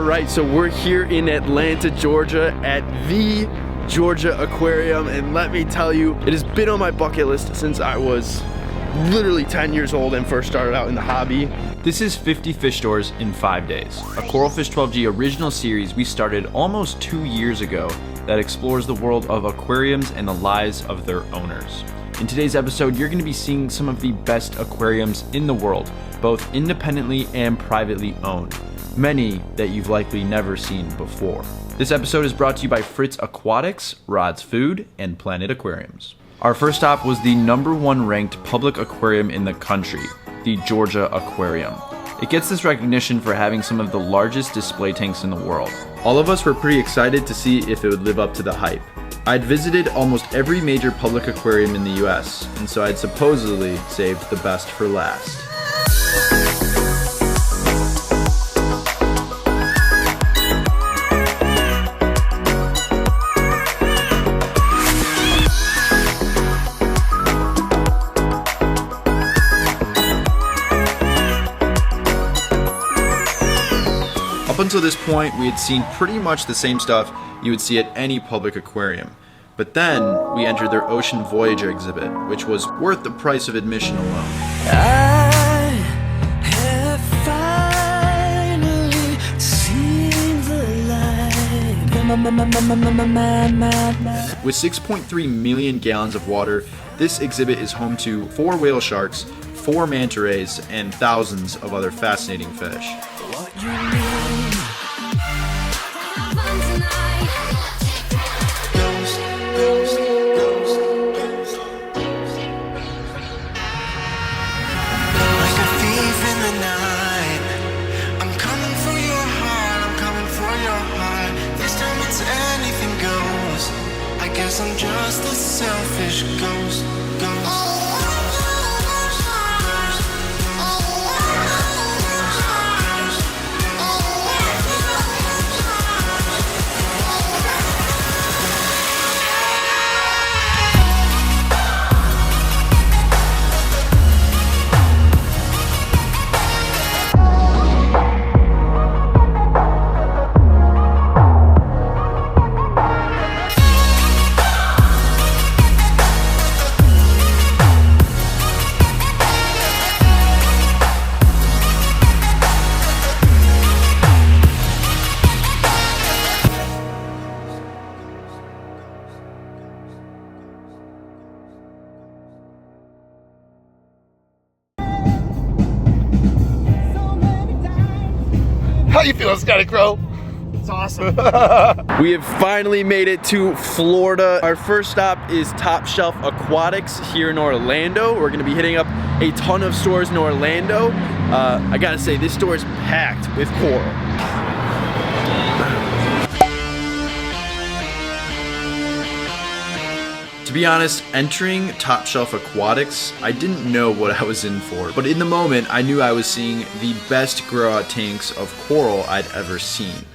All right, so we're here in Atlanta, Georgia at the Georgia Aquarium, and let me tell you, it has been on my bucket list since I was literally 10 years old and first started out in the hobby. This is 50 fish stores in 5 days, a Coralfish Blvd original series we started almost 2 years ago that explores the world of aquariums and the lives of their owners. In today's episode, you're going to be seeing some of the best aquariums in the world, both independently and privately owned, many that you've likely never seen before. This episode is brought to you by Fritz Aquatics, Rod's Food, and Planet Aquariums. Our first stop was the #1 ranked public aquarium in the country, the Georgia Aquarium. It gets this recognition for having some of the largest display tanks in the world. All of us were pretty excited to see if it would live up to the hype. I'd visited almost every major public aquarium in the US, and so I'd supposedly saved the best for last. Up until this point, we had seen pretty much the same stuff you would see at any public aquarium. But then, we entered their Ocean Voyager exhibit, which was worth the price of admission alone. I have finally seen the light. With 6.3 million gallons of water, this exhibit is home to 4 whale sharks, 4 manta rays, and thousands of other fascinating fish. What you mean? I'm just a selfish ghost. How you feeling, Scotty Crow? It's awesome. We have finally made it to Florida. Our first stop is Top Shelf Aquatics here in Orlando. We're gonna be hitting up a ton of stores in Orlando. I gotta say, this store is packed with coral. To be honest, entering Top Shelf Aquatics, I didn't know what I was in for, but in the moment, I knew I was seeing the best grow-out tanks of coral I'd ever seen.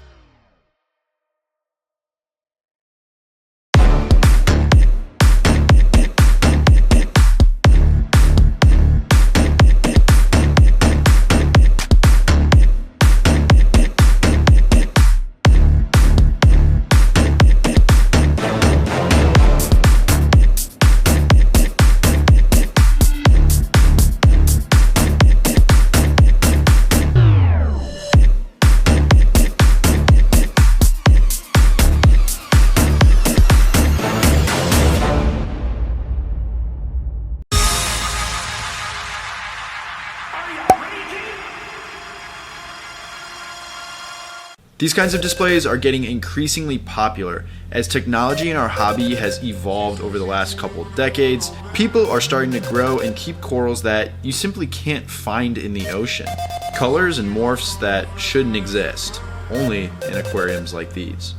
These kinds of displays are getting increasingly popular as technology in our hobby has evolved over the last couple of decades. People are starting to grow and keep corals that you simply can't find in the ocean. Colors and morphs that shouldn't exist, only in aquariums like these.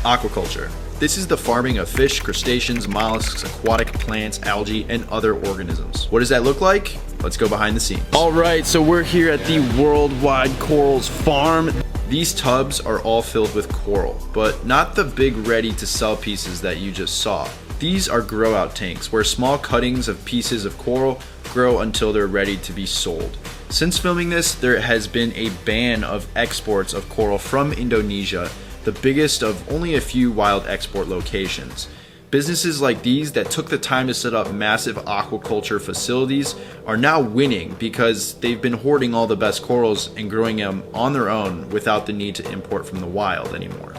Aquaculture. This is the farming of fish, crustaceans, mollusks, aquatic plants, algae, and other organisms. What does that look like? Let's go behind the scenes. All right, so we're here at the Worldwide Corals Farm. These tubs are all filled with coral, but not the big ready-to-sell pieces that you just saw. These are grow-out tanks where small cuttings of pieces of coral grow until they're ready to be sold. Since filming this, there has been a ban of exports of coral from Indonesia, the biggest of only a few wild export locations. Businesses like these that took the time to set up massive aquaculture facilities are now winning because they've been hoarding all the best corals and growing them on their own without the need to import from the wild anymore.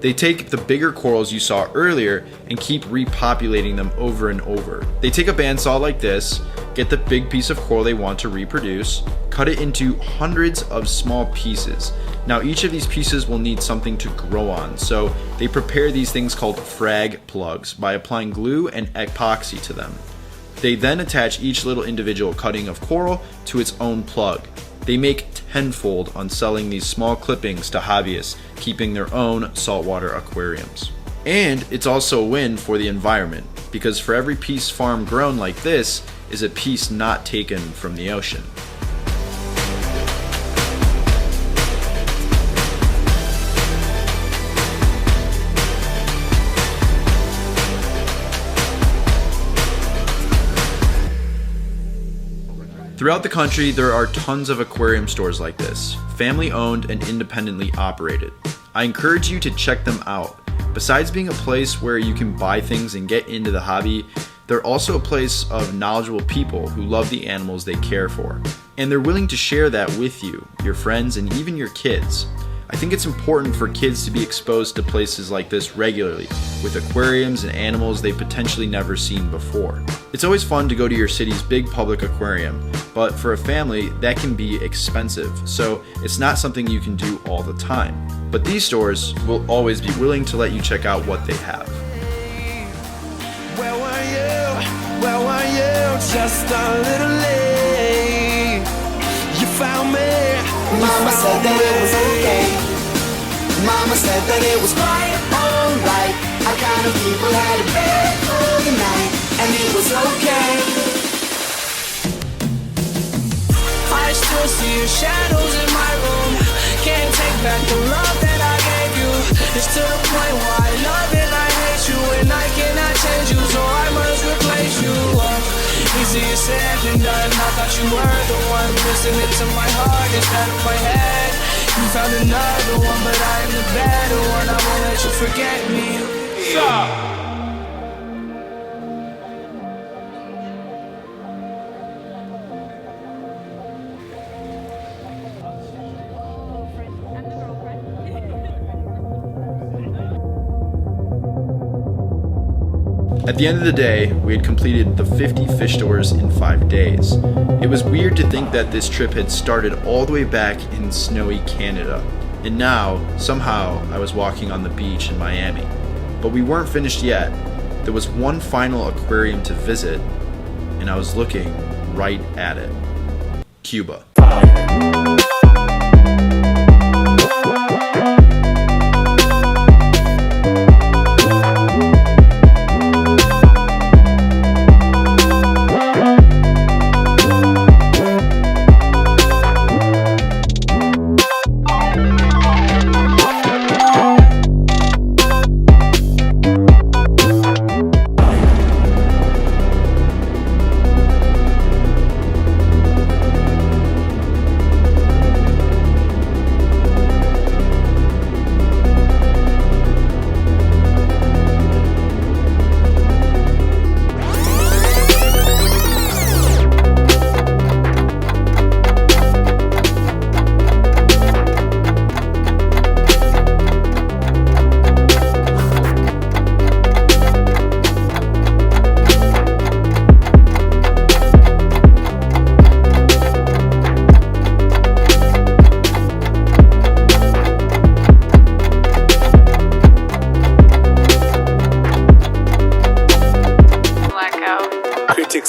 They take the bigger corals you saw earlier and keep repopulating them over and over. They take a bandsaw like this, get the big piece of coral they want to reproduce, cut it into hundreds of small pieces. Now each of these pieces will need something to grow on, so they prepare these things called frag plugs by applying glue and epoxy to them. They then attach each little individual cutting of coral to its own plug. They make tenfold on selling these small clippings to hobbyists, keeping their own saltwater aquariums. And it's also a win for the environment, because for every piece farm grown like this is a piece not taken from the ocean. Throughout the country, there are tons of aquarium stores like this, family owned and independently operated. I encourage you to check them out. Besides being a place where you can buy things and get into the hobby, they're also a place of knowledgeable people who love the animals they care for. And they're willing to share that with you, your friends, and even your kids. I think it's important for kids to be exposed to places like this regularly, with aquariums and animals they've potentially never seen before. It's always fun to go to your city's big public aquarium, but for a family, that can be expensive, so it's not something you can do all the time. But these stores will always be willing to let you check out what they have. Where were you? Where were you? Just a little late. You found me. Mama said that it was okay. Mama said that it was quite alright. Our kind of people had a bed for the night, and it was okay. I still see your shadows in my room. Can't take back the love that I gave you. It's to the point where I love and I hate you, and I cannot change you, so I must replace you. Easier said than done. I thought you were the one listening to my heart instead of my head. You found another one, but I am the better one. I won't let you forget me. Stop. At the end of the day, we had completed the 50 fish stores in 5 days. It was weird to think that this trip had started all the way back in snowy Canada, and now, somehow, I was walking on the beach in Miami. But we weren't finished yet. There was one final aquarium to visit, and I was looking right at it. Cuba.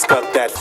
Got that.